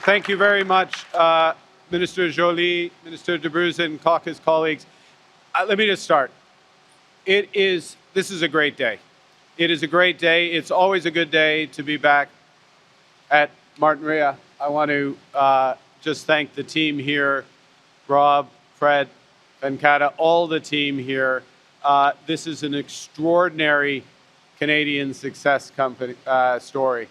Thank you very much, Minister Joly, Minister de Bruzen, caucus colleagues. Let me just start. This is a great day. It is a great day. It's always a good day to be back at Martinrea. I want to just thank the team here, Rob, Fred, Venkata, all the team here. This is an extraordinary Canadian success story.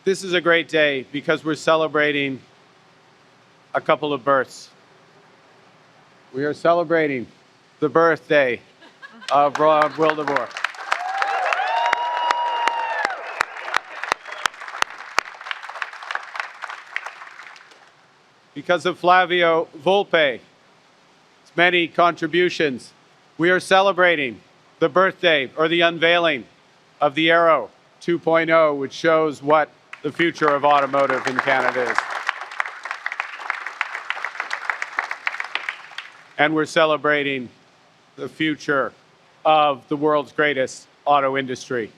This is a great day because we're celebrating a couple of births. We are celebrating the birthday of Rob Wildeboer. Because of Flavio Volpe's many contributions, we are celebrating the birthday or the unveiling of the Aero 2.0, which shows what the future of automotive in Canada is. And we're celebrating the future of the world's greatest auto industry.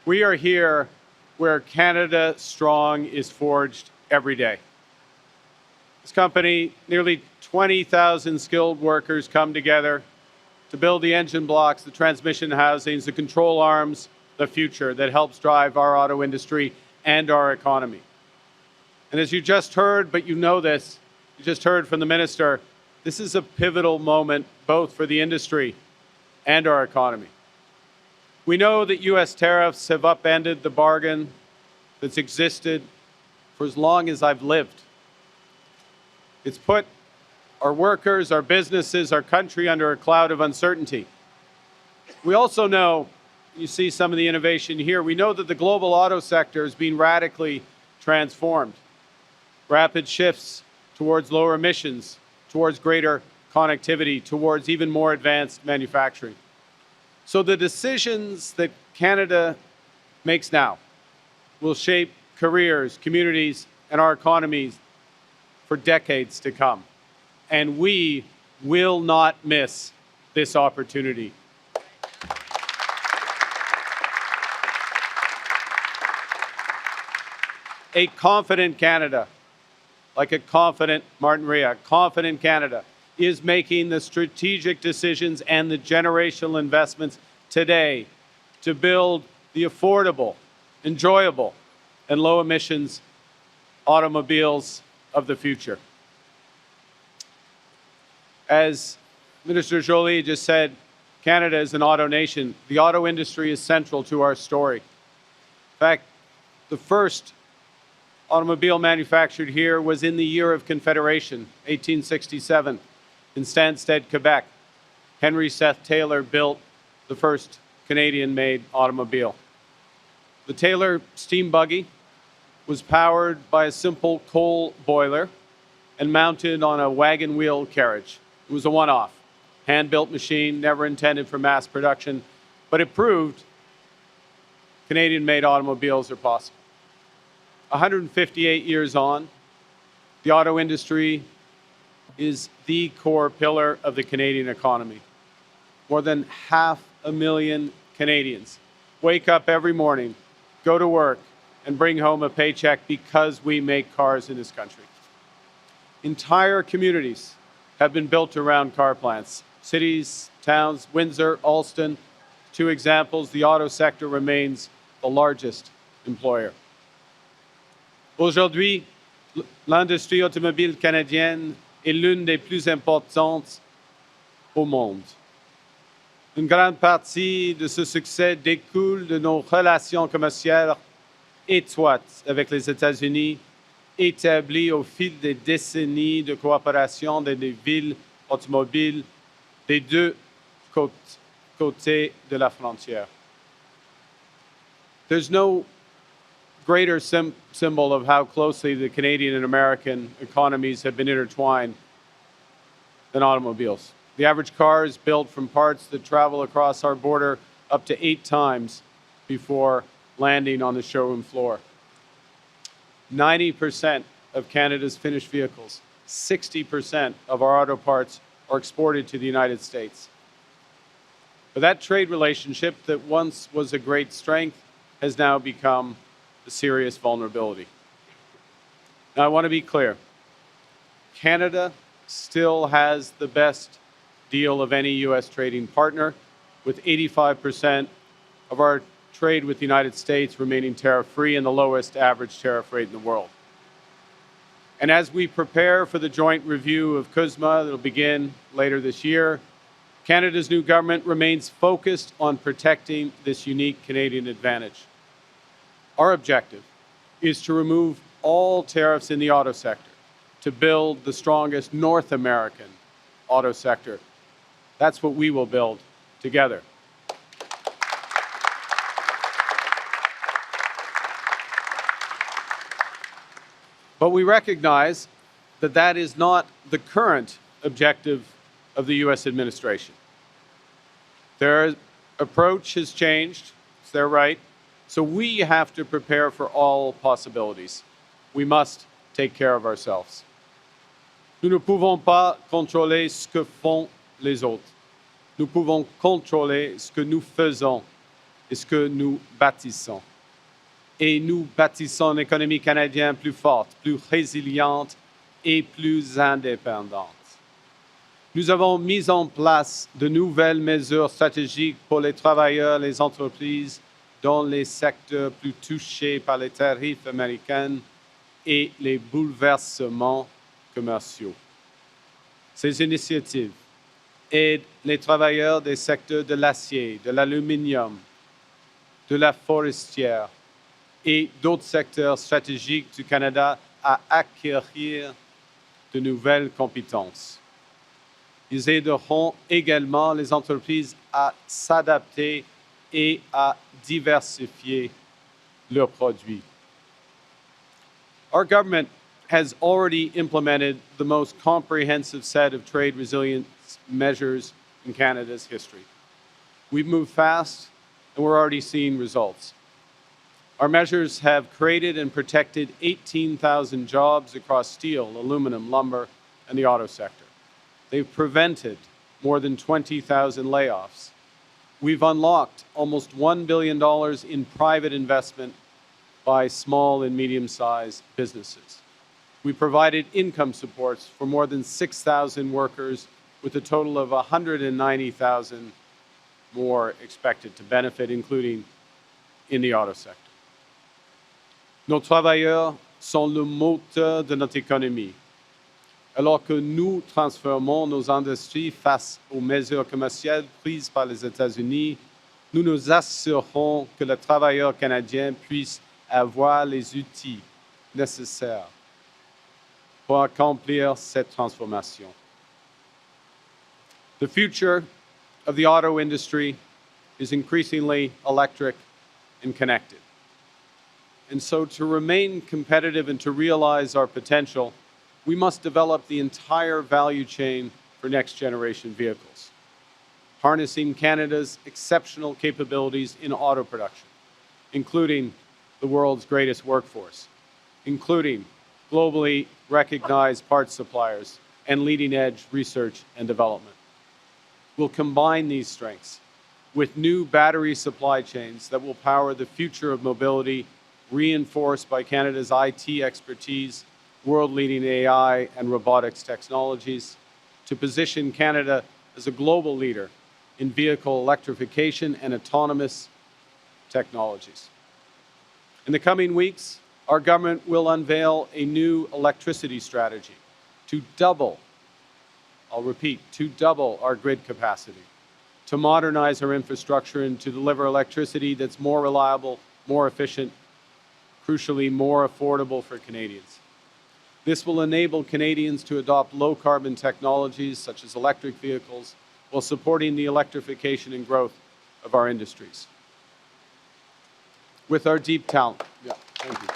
We are here where Canada Strong is forged every day. This company, nearly 20,000 skilled workers come together to build the engine blocks, the transmission housings, the control arms, the future that helps drive our auto industry and our economy. And as you just heard, but you know this, you just heard from the minister, this is a pivotal moment both for the industry and our economy. We know that U.S. tariffs have upended the bargain that's existed for as long as I've lived. It's put our workers, our businesses, our country under a cloud of uncertainty. We also know, you see some of the innovation here, we know that the global auto sector is being radically transformed. Rapid shifts towards lower emissions, towards greater connectivity, towards even more advanced manufacturing. So the decisions that Canada makes now will shape careers, communities, and our economies for decades to come. And we will not miss this opportunity. A confident Canada, like a confident Martinrea, confident Canada, is making the strategic decisions and the generational investments today to build the affordable, enjoyable, and low emissions automobiles of the future. As Minister Joly just said, Canada is an auto nation. The auto industry is central to our story. In fact, the first automobile manufactured here was in the year of Confederation, 1867, in Stansted, Quebec. Henry Seth Taylor built the first Canadian-made automobile. The Taylor steam buggy was powered by a simple coal boiler and mounted on a wagon wheel carriage. It was a one-off, hand-built machine, never intended for mass production, but it proved Canadian-made automobiles are possible. 158 years on, the auto industry is the core pillar of the Canadian economy. More than 500,000 Canadians wake up every morning, go to work, and bring home a paycheck because we make cars in this country. Entire communities have been built around car plants. Cities, towns, Windsor, Alston, two examples, the auto sector remains the largest employer. Aujourd'hui, l'industrie automobile canadienne est l'une des plus importantes au monde. Une grande partie de ce succès découle de nos relations commerciales étroites avec les États-Unis, établies au fil des décennies de coopération dans les villes automobiles des deux côtés de la frontière. There's no greater symbol of how closely the Canadian and American economies have been intertwined than automobiles. The average car is built from parts that travel across our border up to 8 times before landing on the showroom floor. 90% of Canada's finished vehicles, 60% of our auto parts are exported to the United States. But that trade relationship that once was a great strength has now become a serious vulnerability. Now, I want to be clear. Canada still has the best deal of any U.S. trading partner, with 85% of our trade with the United States remaining tariff-free and the lowest average tariff rate in the world. And as we prepare for the joint review of CUSMA that will begin later this year, Canada's new government remains focused on protecting this unique Canadian advantage. Our objective is to remove all tariffs in the auto sector to build the strongest North American auto sector. That's what we will build together. But we recognize that that is not the current objective of the U.S. administration. Their approach has changed, it's their right, so we have to prepare for all possibilities. We must take care of ourselves. Nous ne pouvons pas contrôler ce que font les autres. Nous pouvons contrôler ce que nous faisons et ce que nous bâtissons. Et nous bâtissons une économie canadienne plus forte, plus résiliente et plus indépendante. Nous avons mis en place de nouvelles mesures stratégiques pour les travailleurs et les entreprises dans les secteurs plus touchés par les tarifs américains et les bouleversements commerciaux. Ces initiatives aident les travailleurs des secteurs de l'acier, de l'aluminium, de la forestière et d'autres secteurs stratégiques du Canada à acquérir de nouvelles compétences. Ils aideront également les entreprises à s'adapter et à diversifier leurs produits. Our government has already implemented the most comprehensive set of trade resilience measures in Canada's history. We've moved fast, and we're already seeing results. Our measures have created and protected 18,000 jobs across steel, aluminum, lumber, and the auto sector. They've prevented more than 20,000 layoffs. We've unlocked almost $1 billion in private investment by small and medium-sized businesses. We provided income supports for more than 6,000 workers, with a total of 190,000 more expected to benefit, including in the auto sector. Nos travailleurs sont le moteur de notre économie. Alors que nous transformons nos industries face aux mesures commerciales prises par les États-Unis, nous nous assurons que le travailleur canadien puisse avoir les outils nécessaires pour accomplir cette transformation. The future of the auto industry is increasingly electric and connected. And so to remain competitive and to realize our potential, we must develop the entire value chain for next-generation vehicles, harnessing Canada's exceptional capabilities in auto production, including the world's greatest workforce, including globally recognized parts suppliers and leading-edge research and development. We'll combine these strengths with new battery supply chains that will power the future of mobility, reinforced by Canada's IT expertise, world-leading AI and robotics technologies, to position Canada as a global leader in vehicle electrification and autonomous technologies. In the coming weeks, our government will unveil a new electricity strategy to double, I'll repeat, to double our grid capacity, to modernize our infrastructure and to deliver electricity that's more reliable, more efficient, crucially more affordable for Canadians. This will enable Canadians to adopt low-carbon technologies such as electric vehicles while supporting the electrification and growth of our industries. With our deep talent, thank you.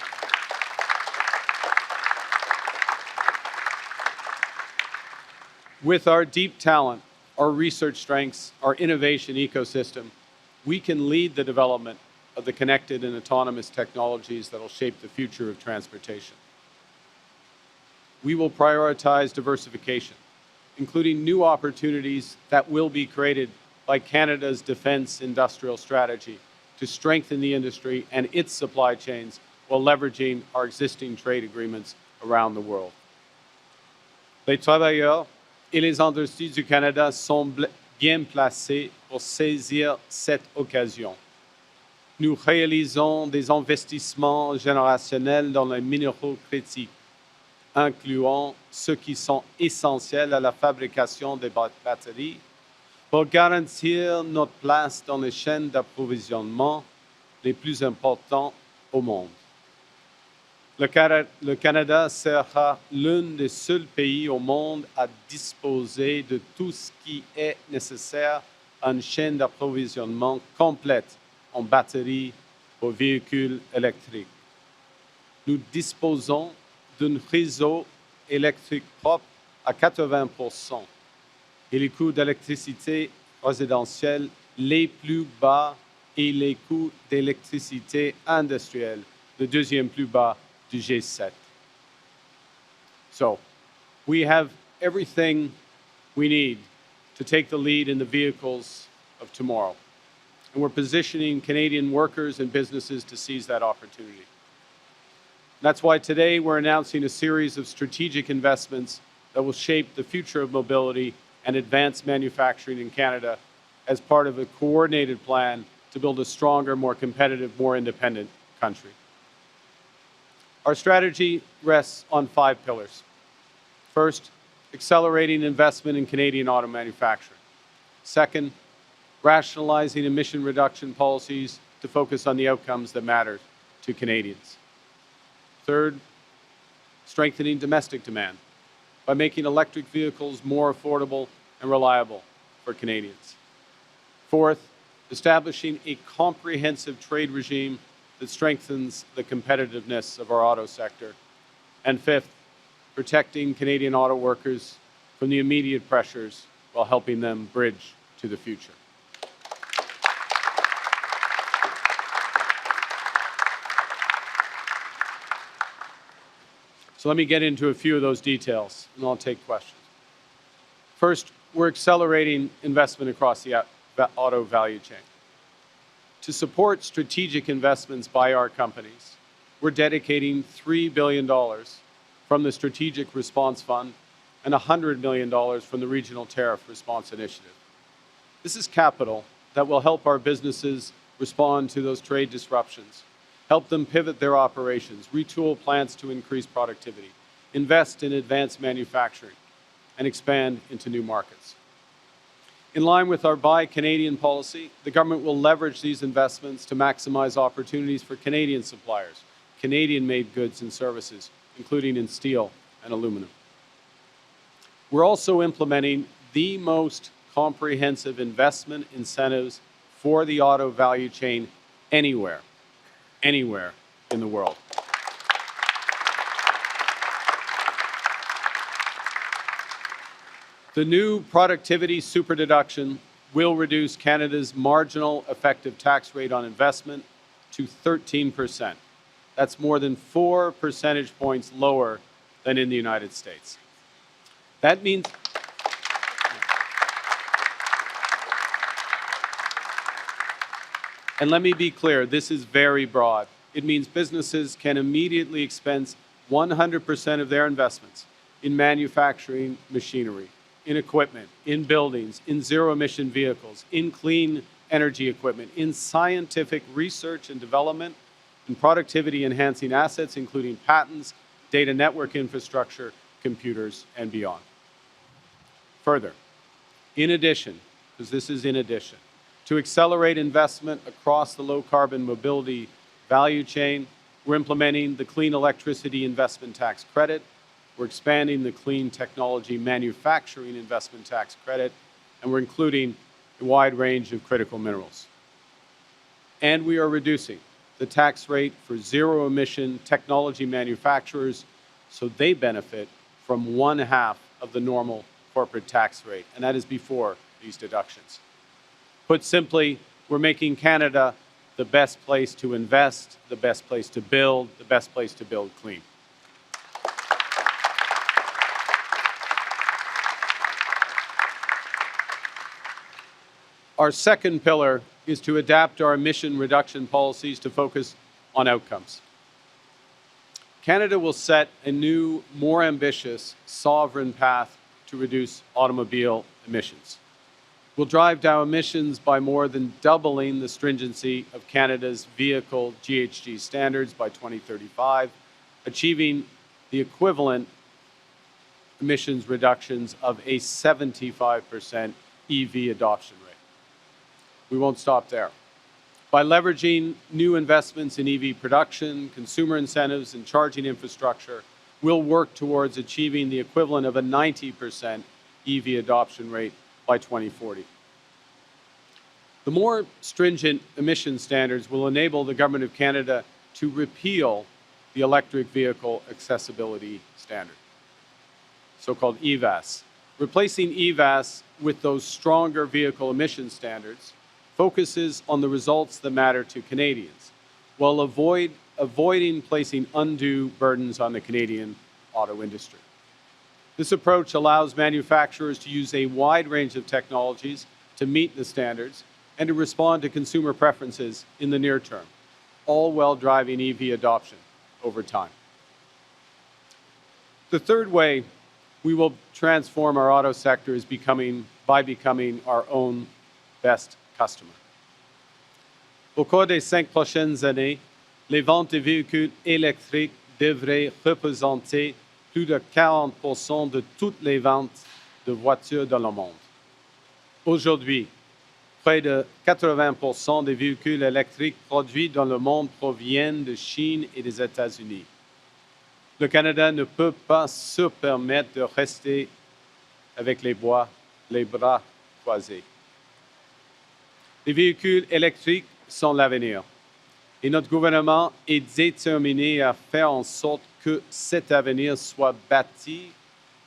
With our deep talent, our research strengths, our innovation ecosystem, we can lead the development of the connected and autonomous technologies that will shape the future of transportation. We will prioritize diversification, including new opportunities that will be created by Canada's defense industrial strategy to strengthen the industry and its supply chains while leveraging our existing trade agreements around the world. Les travailleurs et les industries du Canada sont bien placés pour saisir cette occasion. Nous réalisons des investissements générationnels dans les minéraux critiques, incluant ceux qui sont essentiels à la fabrication des batteries, pour garantir notre place dans les chaînes d'approvisionnement les plus importantes au monde. Le Canada sera l'un des seuls pays au monde à disposer de tout ce qui est nécessaire à une chaîne d'approvisionnement complète en batteries pour véhicules électriques. Nous disposons d'un réseau électrique propre à 80% et les coûts d'électricité résidentielle les plus bas et les coûts d'électricité industrielle le deuxième plus bas du G7. So, we have everything we need to take the lead in the vehicles of tomorrow. And we're positioning Canadian workers and businesses to seize that opportunity. That's why today we're announcing a series of strategic investments that will shape the future of mobility and advance manufacturing in Canada as part of a coordinated plan to build a stronger, more competitive, more independent country. Our strategy rests on 5 pillars. First, accelerating investment in Canadian auto manufacturing. Second, rationalizing emission reduction policies to focus on the outcomes that matter to Canadians. Third, strengthening domestic demand by making electric vehicles more affordable and reliable for Canadians. Fourth, establishing a comprehensive trade regime that strengthens the competitiveness of our auto sector. And fifth, protecting Canadian auto workers from the immediate pressures while helping them bridge to the future. So let me get into a few of those details, and I'll take questions. First, we're accelerating investment across the auto value chain. To support strategic investments by our companies, we're dedicating $3 billion from the Strategic Response Fund and $100 million from the Regional Tariff Response Initiative. This is capital that will help our businesses respond to those trade disruptions, help them pivot their operations, retool plants to increase productivity, invest in advanced manufacturing, and expand into new markets. In line with our Buy Canadian policy, the government will leverage these investments to maximize opportunities for Canadian suppliers, Canadian-made goods and services, including in steel and aluminum. We're also implementing the most comprehensive investment incentives for the auto value chain anywhere in the world. The new productivity superdeduction will reduce Canada's marginal effective tax rate on investment to 13%. That's more than 4 percentage points lower than in the United States. That means and let me be clear, this is very broad. It means businesses can immediately expense 100% of their investments in manufacturing machinery, in equipment, in buildings, in zero-emission vehicles, in clean energy equipment, in scientific research and development, in productivity-enhancing assets, including patents, data network infrastructure, computers, and beyond. Further, in addition, because this is in addition, to accelerate investment across the low-carbon mobility value chain, we're implementing the Clean Electricity Investment Tax Credit, we're expanding the Clean Technology Manufacturing Investment Tax Credit, and we're including a wide range of critical minerals. And we are reducing the tax rate for zero-emission technology manufacturers so they benefit from 1/2 of the normal corporate tax rate, and that is before these deductions. Put simply, we're making Canada the best place to invest, the best place to build, the best place to build clean. Our second pillar is to adapt our emission reduction policies to focus on outcomes. Canada will set a new, more ambitious, sovereign path to reduce automobile emissions. We'll drive down emissions by more than doubling the stringency of Canada's vehicle GHG standards by 2035, achieving the equivalent emissions reductions of a 75% EV adoption rate. We won't stop there. By leveraging new investments in EV production, consumer incentives, and charging infrastructure, we'll work towards achieving the equivalent of a 90% EV adoption rate by 2040. The more stringent emission standards will enable the Government of Canada to repeal the Electric Vehicle Accessibility Standard, so-called EVAS. Replacing EVAS with those stronger vehicle emission standards focuses on the results that matter to Canadians, while avoiding placing undue burdens on the Canadian auto industry. This approach allows manufacturers to use a wide range of technologies to meet the standards and to respond to consumer preferences in the near term, all while driving EV adoption over time. The third way we will transform our auto sector is by becoming our own best customer. Au cours des 5 prochaines années, les ventes de véhicules électriques devraient représenter plus de 40% de toutes les ventes de voitures dans le monde. Aujourd'hui, près de 80% des véhicules électriques produits dans le monde proviennent de Chine et des États-Unis. Le Canada ne peut pas se permettre de rester avec les bras croisés. Les véhicules électriques sont l'avenir et notre gouvernement est déterminé à faire en sorte que cet avenir soit bâti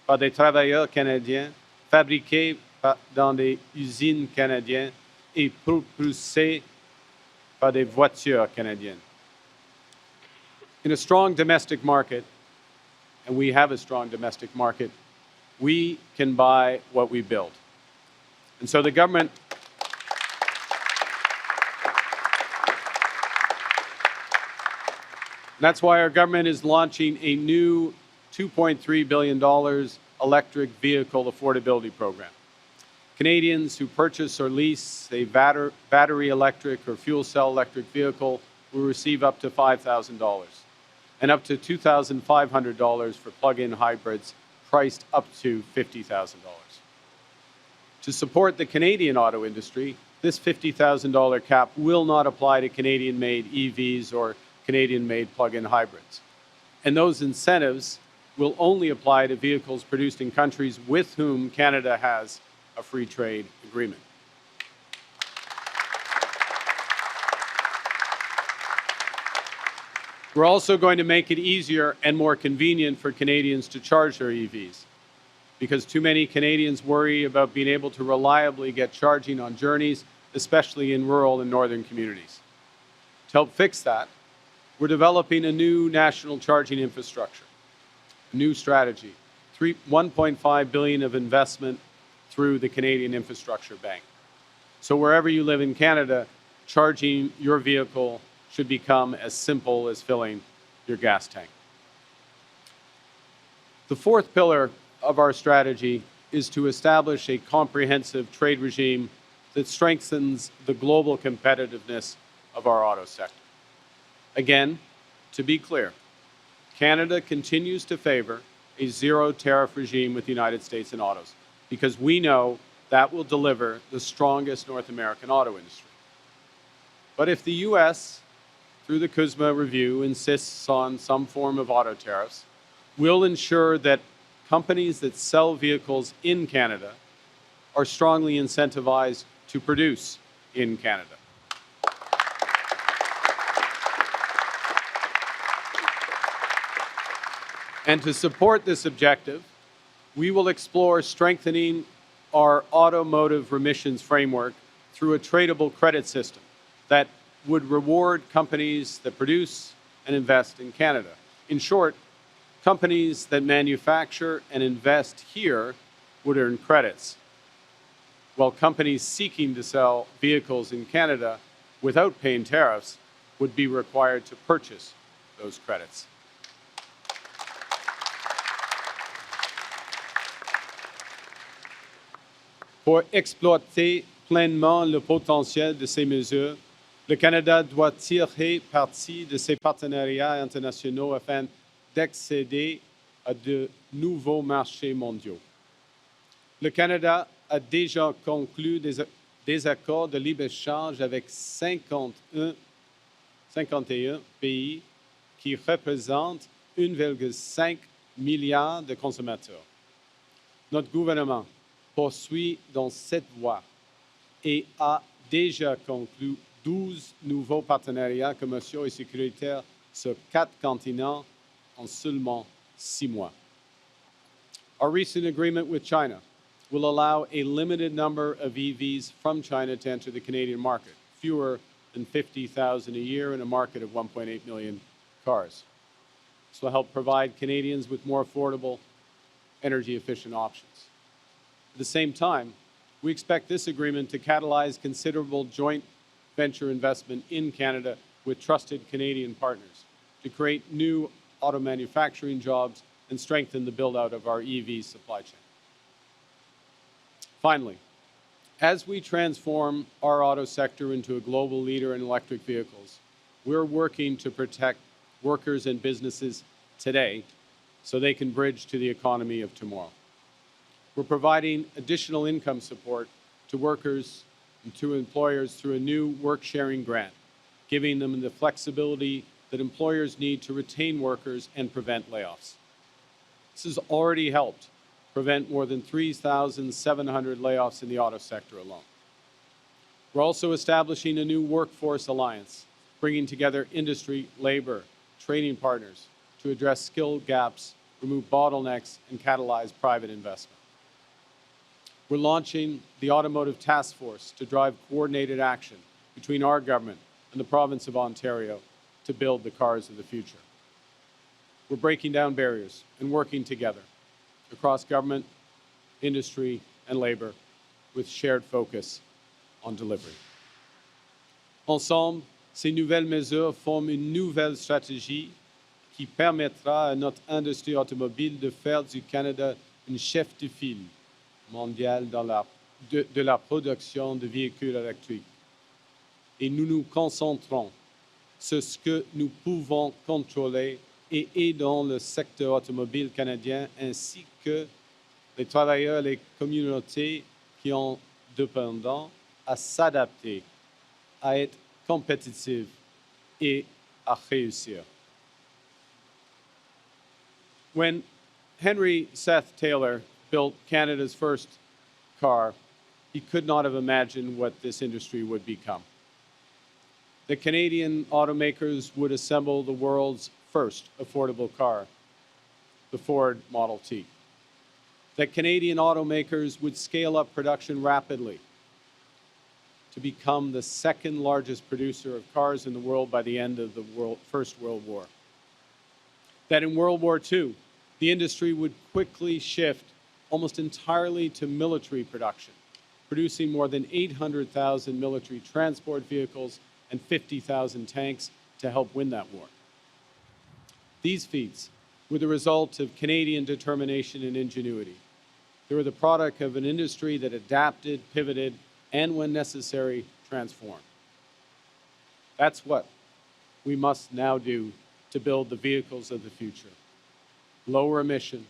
par des travailleurs canadiens, fabriqués dans des usines canadiennes et propulsés par des voitures canadiennes. In a strong domestic market, and we have a strong domestic market, we can buy what we build. And so the government that's why our government is launching a new $2.3 billion electric vehicle affordability program. Canadians who purchase or lease a battery electric or fuel cell electric vehicle will receive up to $5,000 and up to $2,500 for plug-in hybrids priced up to $50,000. To support the Canadian auto industry, this $50,000 cap will not apply to Canadian-made EVs or Canadian-made plug-in hybrids. And those incentives will only apply to vehicles produced in countries with whom Canada has a free trade agreement. We're also going to make it easier and more convenient for Canadians to charge their EVs, because too many Canadians worry about being able to reliably get charging on journeys, especially in rural and northern communities. To help fix that, we're developing a new national charging infrastructure, a new strategy, $1.5 billion of investment through the Canadian Infrastructure Bank. So wherever you live in Canada, charging your vehicle should become as simple as filling your gas tank. The fourth pillar of our strategy is to establish a comprehensive trade regime that strengthens the global competitiveness of our auto sector. Again, to be clear, Canada continues to favor a zero-tariff regime with the United States in autos, because we know that will deliver the strongest North American auto industry. But if the U.S., through the CUSMA review, insists on some form of auto tariffs, we'll ensure that companies that sell vehicles in Canada are strongly incentivized to produce in Canada. And to support this objective, we will explore strengthening our automotive remissions framework through a tradable credit system that would reward companies that produce and invest in Canada. In short, companies that manufacture and invest here would earn credits, while companies seeking to sell vehicles in Canada without paying tariffs would be required to purchase those credits. Pour exploiter pleinement le potentiel de ces mesures, le Canada doit tirer parti de ces partenariats internationaux afin d'accéder à de nouveaux marchés mondiaux. Le Canada a déjà conclu des accords de libre-échange avec 51 pays qui représentent 1,5 milliard de consommateurs. Notre gouvernement poursuit dans cette voie et a déjà conclu 12 nouveaux partenariats commerciaux et sécuritaires sur 4 continents en seulement 6 mois. Our recent agreement with China will allow a limited number of EVs from China to enter the Canadian market, fewer than 50,000 a year in a market of 1.8 million cars. This will help provide Canadians with more affordable, energy-efficient options. At the same time, we expect this agreement to catalyze considerable joint venture investment in Canada with trusted Canadian partners to create new auto manufacturing jobs and strengthen the build-out of our EV supply chain. Finally, as we transform our auto sector into a global leader in electric vehicles, we're working to protect workers and businesses today so they can bridge to the economy of tomorrow. We're providing additional income support to workers and to employers through a new work-sharing grant, giving them the flexibility that employers need to retain workers and prevent layoffs. This has already helped prevent more than 3,700 layoffs in the auto sector alone. We're also establishing a new workforce alliance, bringing together industry, labor, training partners to address skill gaps, remove bottlenecks, and catalyze private investment. We're launching the Automotive Task Force to drive coordinated action between our government and the province of Ontario to build the cars of the future. We're breaking down barriers and working together across government, industry, and labor with shared focus on delivery. Ensemble, ces nouvelles mesures forment une nouvelle stratégie qui permettra à notre industrie automobile de faire du Canada une chef de file mondiale de la production de véhicules électriques. Et nous nous concentrons sur ce que nous pouvons contrôler et aidons le secteur automobile canadien ainsi que les travailleurs et les communautés qui en dépendent à s'adapter, à être compétitifs et à réussir. When Henry Seth Taylor built Canada's first car, he could not have imagined what this industry would become. The Canadian automakers would assemble the world's first affordable car, the Ford Model T. That Canadian automakers would scale up production rapidly to become the second largest producer of cars in the world by the end of the First World War. That in World War II, the industry would quickly shift almost entirely to military production, producing more than 800,000 military transport vehicles and 50,000 tanks to help win that war. These feats were the result of Canadian determination and ingenuity. They were the product of an industry that adapted, pivoted, and when necessary, transformed. That's what we must now do to build the vehicles of the future. Lower emission,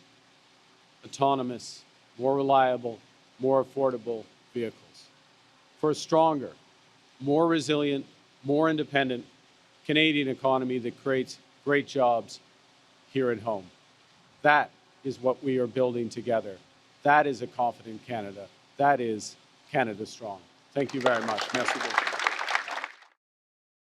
autonomous, more reliable, more affordable vehicles. For a stronger, more resilient, more independent Canadian economy that creates great jobs here at home. That is what we are building together. That is a confident Canada. That is Canada Strong. Thank you very much. Merci beaucoup.